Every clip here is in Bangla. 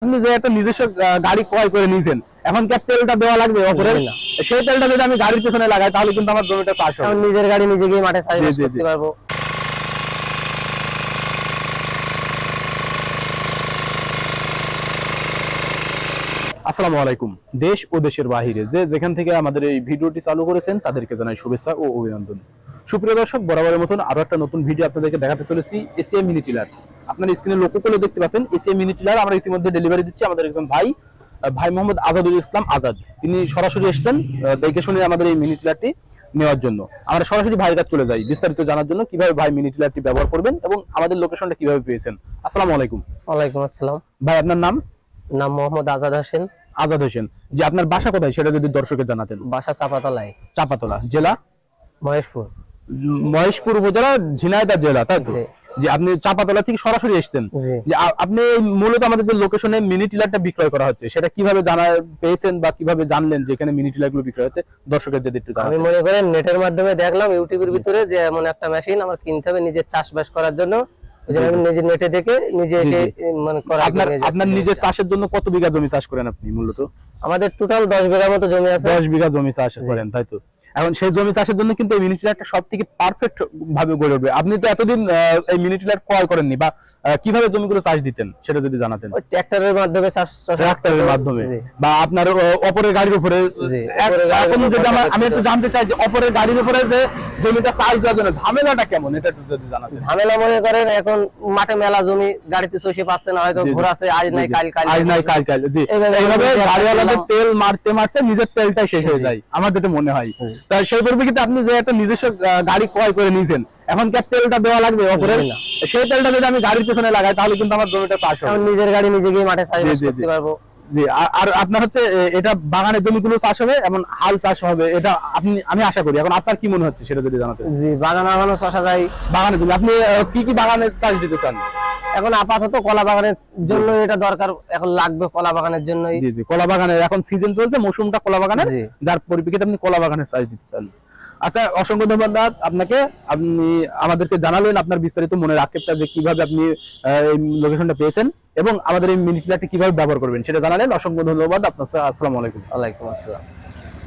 আপনি যে একটা নিজস্ব গাড়ি ক্রয় করে নিয়েছেন, এখন কি তেলটা দেওয়া লাগবে অপরের? সেই তেলটা যদি আমি গাড়ির পেছনে লাগাই তাহলে কিন্তু আমার জমিটা চাষ হবে। নিজের গাড়ি নিজে গিয়ে মাঠে চাষবাস করতে পারবো। আসসালামু আলাইকুম। দেশ ও দেশের বাহিরে যে যেখান থেকে আমাদের এই ভিডিওটি চালু করেছেন তাদেরকে জানাই শুভেচ্ছা ও অভিনন্দন। সুপ্রিয় দর্শক, বরাবরের মতন আরো একটা নতুন ভিডিও আপনাদেরকে দেখাতে চলেছি। এসিআই মিনি টিলার, আপনার স্ক্রিনে লক্ষ্য করে দেখতে পাচ্ছেন এসিআই মিনি টিলার আমরা ইতিমধ্যে ডেলিভারি দিচ্ছি। আমাদের একজন ভাই মোহাম্মদ আজাদুল ইসলাম আজাদ, তিনি সরাসরি এসেছেন দেখে শুনে আমাদের এই মিনি টিলারটি নেওয়ার জন্য। আমরা সরাসরি ভাইয়ের কাছে চলে যাই বিস্তারিত জানার জন্য কিভাবে ভাই মিনি টিলারটি ব্যবহার করবেন এবং আমাদের লোকেশনটা কিভাবে পেয়েছেন। আসসালামু আলাইকুম। ওয়ালাইকুম আসসালাম। ভাই আপনার নাম? নাম মোহাম্মদ আজাদ হোসেন। আজাদ হোসেন, যে আপনার বাসা কোথায় সেটা যদি দর্শকের জানাতেন। বাসা চাপাতলায়। চাপাতলা জেলা মহেশপুর। মহেশপুর উপজেলা ঝিনাইদহ জেলা, তাই তো? যে আপনি চাপাতলা থেকে সরাসরি এসেছেন। যে আপনি মূলত আমাদের যে লোকেশনে মিনি টিলারটা বিক্রয় করা হচ্ছে সেটা কিভাবে জানা পেয়েছেন বা কিভাবে জানলেন যে এখানে মিনি টিলার গুলো বিক্রয় হচ্ছে, দর্শকের যদি একটু জানান। আমি মনে করেন নেটের মাধ্যমে দেখলাম ইউটিউবের ভিতরে যে এমন একটা মেশিন আমার কিনতে হবে নিজের চাষবাস করার জন্য। আমি নিজে নেটে দেখে নিজে এসে মানে করা। আপনার নিজের চাষের জন্য কত বিঘা জমি চাষ করেন আপনি? মূলত আমাদের টোটাল 10 বিঘার মতো জমি আছে। 10 বিঘা জমি চাষ করেন, তাই তো? এখন সেই জমি চাষের জন্য কিন্তু এই মিনি টিলারটা সবথেকে পারফেক্ট ভাবে গড়ে উঠবে। আপনি তো এতদিন এই মিনি টিলার ক্রয় করেননি বা কিভাবে জমিগুলো চাষ দিতেন সেটা যদি জানাতেন। ট্রাক্টরের মাধ্যমে ট্রাক্টরের মাধ্যমে বা আপনার অপরের গাড়ির উপরে। এখন যদি আমি একটু জানতে চাই যে অপরের গাড়ির উপরে যে জমিটা চাষ দেওয়ার জন্য ঝামেলাটা কেমন, এটা একটু যদি জানাতেন। ঝামেলা মনে করেন এখন মাঠে মেলা জমি, গাড়িতে চষে পাচ্ছে না, হয়তো ঘোরাছে আজ নাই কাল। জি, এইভাবে গাড়িওয়ালাদের তেল মারতে মারতে নিজের তেলটাই শেষ হয়ে যায় আমার যেটা মনে হয়। তাই সেই পরিপ্রেক্ষিতে আপনি যে একটা নিজস্ব গাড়ি ক্রয় করে নিয়েছেন, এখন কি তেলটা দেওয়া লাগবে অপরের? সেই তেলটা যদি আমি গাড়ির পেছনে লাগাই তাহলে কিন্তু আমার জমিটা চাষ হবে। নিজের গাড়ি নিজে গিয়ে মাঠে চাষবাস করতে পারবো। জি, আর আপনার হচ্ছে এটা বাগানের জমিগুলো চাষ হবে, এমন হাল চাষ হবে, এটা আমি আশা করি। এখন আপনার কি মনে হচ্ছে সেটা যদি জানাতেন। জি, বাগানে চাষা যায়। বাগানের জমি আপনি কি কি বাগানে চাষ দিতে চান? এখন আপাতত কলা বাগানের জন্য এটা দরকার, এখন লাগবে কলা বাগানের জন্য। জি জি, কলা বাগানের এখন সিজন চলছে, মৌসুমটা কলা বাগানের, যার পরিপ্রেক্ষিতে আপনি কলা বাগানের চাষ দিতে চান। আচ্ছা, অসংখ্য ধন্যবাদ আপনাকে। আপনি আমাদেরকে জানালেন আপনার বিস্তারিত মনের আক্ষেপটা যে কিভাবে আপনি এই লোকেশনটা পেয়েছেন এবং আমাদের এই মিনি টিলারটি কিভাবে ব্যবহার করবেন সেটা জানালেন। অসংখ্য ধন্যবাদ আপনার। আসসালামু আলাইকুম। ওয়ালাইকুম আসসালাম।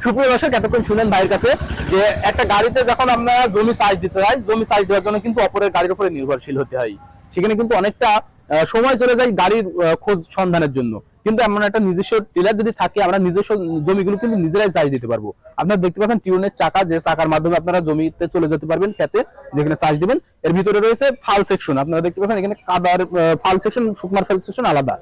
সুপ্রিয় দর্শক, এতক্ষণ শুনেন ভাইয়ের কাছে যে একটা গাড়িতে যখন আমরা জমি চাষ দিতে যাই, জমি চাষ দেওয়ার জন্য কিন্তু অপরের গাড়ির উপরে নির্ভরশীল হতে হয়। সেখানে কিন্তু অনেকটা সময় চলে যায় গাড়ির খোঁজ সন্ধানের জন্য। কিন্তু এমন একটা নিজস্ব টিলার যদি থাকে, আমরা নিজস্ব জমিগুলো কিন্তু নিজেরাই চাষ দিতে পারবো। আপনারা দেখতে পাচ্ছেন টিউনের চাকা, যে চাকার মাধ্যমে আপনারা জমিতে চলে যেতে পারবেন, খেতে যেখানে চাষ দিবেন। এর ভিতরে রয়েছে ফাল সেকশন, আপনারা দেখতে পাচ্ছেন এখানে কাদার ফাল সেকশন, শুকনার ফাল সেকশন আলাদা।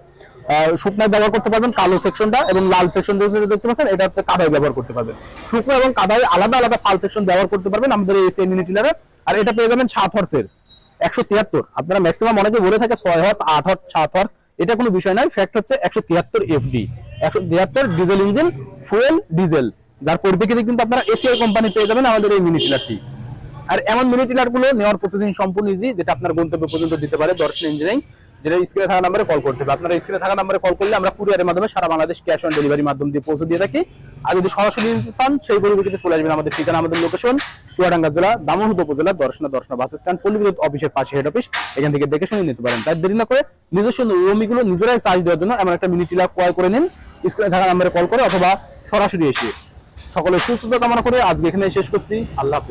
শুকনায় ব্যবহার করতে পারবেন কালো সেকশনটা, এবং লাল সেকশন দেখতে পাচ্ছেন এটা হচ্ছে কাদায় ব্যবহার করতে পারবেন। শুকনো এবং কাদায় আলাদা আলাদা ফাল সেকশন ব্যবহার করতে পারবেন আমাদের এই এসিআই মিনি টিলারে। আর এটা পেয়ে যাবেন 7 হর্সের 173। আপনারা ম্যাক্সিমাম অনেকে বলে থাকে 6 হর্স, 8 হর্স, 7 হর্স, এটা কোনো বিষয় নয়। ফ্যাক্ট হচ্ছে 173 FD, 173 diesel engine, fuel diesel, যার পরিপ্রেক্ষিতে কিন্তু আপনারা এসিআই কোম্পানি পেয়ে যাবেন আমাদের এই মিনি টিলারটি। আর এমন মিনি টিলার গুলো নেওয়ার প্রসেসিং সম্পূর্ণ ইজি, যেটা আপনার গন্তব্য পর্যন্ত দিতে পারে দর্শন ইঞ্জিনিয়ারিং, যেটা স্ক্রিনে থাকা নম্বরে কল করতে হবে। আপনারা স্ক্রিনে থাকা নম্বরে কল করলে আমরা কুরিয়ারের মাধ্যমে সারা বাংলাদেশ ক্যাশ অন ডেলিভারি মাধ্যম দিয়ে পৌঁছে দিয়ে থাকি। আর যদি সরাসরি নিতে চান সেই পরিপ্রেক্ষিতে চলে আসবেন আমাদের ঠিকানা, আমাদের লোকেশন চুয়াডাঙ্গা জেলা দামোহদ উপজেলা দর্শনা বাস স্ট্যান্ড, পল্লী বিদ্যুৎ অফিসের পাশে হেড অফিস। এখান থেকে দেখে শুনে নিতে পারেন। তাই দেরি না করে নিজস্ব জমিগুলো নিজেরাই চার্জ দেওয়ার জন্য এমন একটা মিনি টিলার ক্রয় করে নিন, স্ক্রিনে থাকা নম্বরে কল করে অথবা সরাসরি এসে। সকলের সুস্থতা কামনা করে আজকে এখানে শেষ করছি। আল্লাহ হাফেজ।